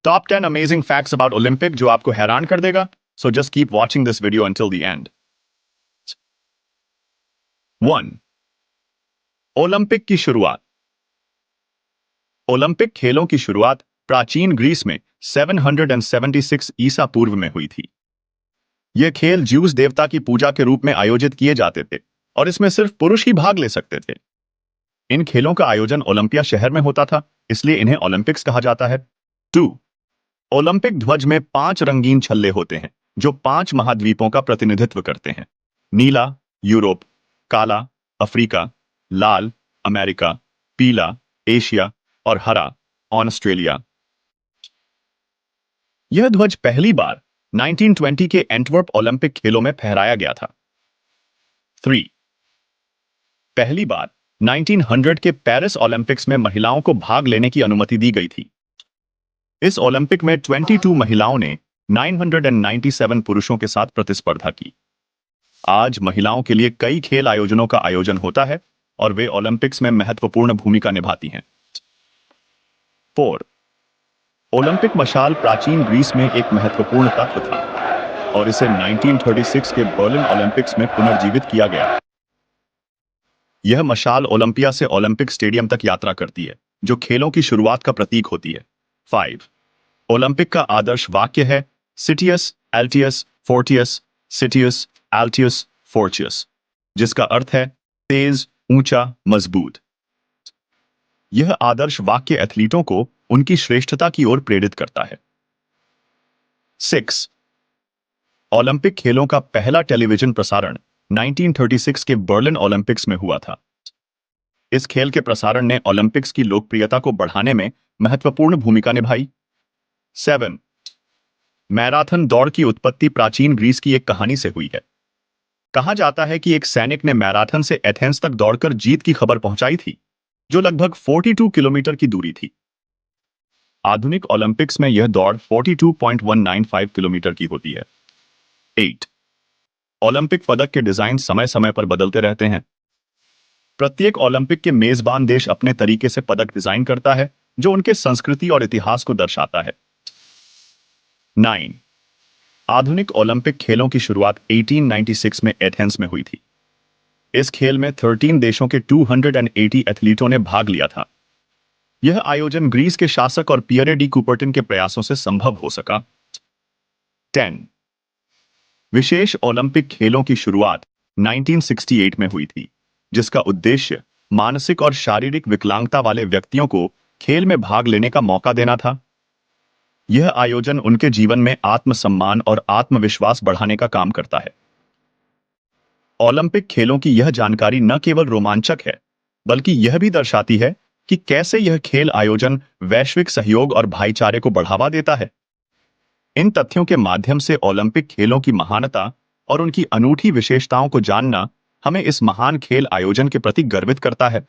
Top 10 amazing facts about Olympic जो आपको हैरान कर देगा. So just keep watching this video until the end. 1. Olympic की शुरुआत. ओलंपिक खेलों की शुरुआत प्राचीन ग्रीस में 776 ईसा पूर्व में हुई थी. यह खेल ज्यूस देवता की पूजा के रूप में आयोजित किए जाते थे और इसमें सिर्फ पुरुष ही भाग ले सकते थे. इन खेलों का आयोजन ओलंपिया शहर में होता था, इसलिए इन्हें ओलंपिक्स कहा जाता है. 2. ओलंपिक ध्वज में 5 रंगीन छल्ले होते हैं जो 5 महाद्वीपों का प्रतिनिधित्व करते हैं. नीला यूरोप, काला अफ्रीका, लाल अमेरिका, पीला एशिया और हरा ऑस्ट्रेलिया. यह ध्वज पहली बार 1920 के एंटवर्प ओलंपिक खेलों में फहराया गया था. 3. पहली बार 1900 के पेरिस ओलंपिक्स में महिलाओं को भाग लेने की अनुमति दी गई थी. इस ओलंपिक में 22 महिलाओं ने 997 पुरुषों के साथ प्रतिस्पर्धा की. आज महिलाओं के लिए कई खेल आयोजनों का आयोजन होता है और वे ओलंपिक्स में महत्वपूर्ण भूमिका निभाती हैं. 4. ओलंपिक मशाल प्राचीन ग्रीस में एक महत्वपूर्ण तत्व था और इसे 1936 के बर्लिन ओलंपिक्स में पुनर्जीवित किया गया. यह मशाल ओलंपिया से ओलंपिक स्टेडियम तक यात्रा करती है, जो खेलों की शुरुआत का प्रतीक होती है. 5. ओलंपिक का आदर्श वाक्य है सिटियस एल्टियस फोर्टियस, सिटियस एल्टियस फोर्टियस, जिसका अर्थ है तेज, ऊंचा, मजबूत. यह आदर्श वाक्य एथलीटों को उनकी श्रेष्ठता की ओर प्रेरित करता है. 6. ओलंपिक खेलों का पहला टेलीविजन प्रसारण 1936 के बर्लिन ओलंपिक्स में हुआ था. इस खेल के प्रसारण ने ओलंपिक्स की लोकप्रियता को बढ़ाने में महत्वपूर्ण भूमिका निभाई. 7. मैराथन दौड़ की उत्पत्ति प्राचीन ग्रीस की एक कहानी से हुई है. कहा जाता है कि एक सैनिक ने मैराथन से एथेंस तक दौड़कर जीत की खबर पहुंचाई थी, जो लगभग 42 किलोमीटर की दूरी थी. आधुनिक ओलंपिक्स में यह दौड़ 42.195 किलोमीटर की होती है. 8. ओलंपिक पदक के डिजाइन समय समय पर बदलते रहते हैं. प्रत्येक ओलंपिक के मेजबान देश अपने तरीके से पदक डिजाइन करता है, जो उनके संस्कृति और इतिहास को दर्शाता है. 9. आधुनिक ओलंपिक खेलों की शुरुआत 1896 में एथेंस में हुई थी. इस खेल में 13 देशों के 280 एथलीटों ने भाग लिया था. यह आयोजन ग्रीस के शासक और पियरे डी कूपर्टिन के प्रयासों से संभव हो सका. 10. विशेष ओलंपिक खेलों की शुरुआत 1968 में हुई थी, जिसका उद्देश्य मानसिक और शारीरिक विकलांगता वाले व्यक्तियों को खेल में भाग लेने का मौका देना था. यह आयोजन उनके जीवन में आत्मसम्मान और आत्मविश्वास बढ़ाने का काम करता है. ओलंपिक खेलों की यह जानकारी न केवल रोमांचक है, बल्कि यह भी दर्शाती है कि कैसे यह खेल आयोजन वैश्विक सहयोग और भाईचारे को बढ़ावा देता है. इन तथ्यों के माध्यम से ओलंपिक खेलों की महानता और उनकी अनूठी विशेषताओं को जानना हमें इस महान खेल आयोजन के प्रति गर्वित करता है.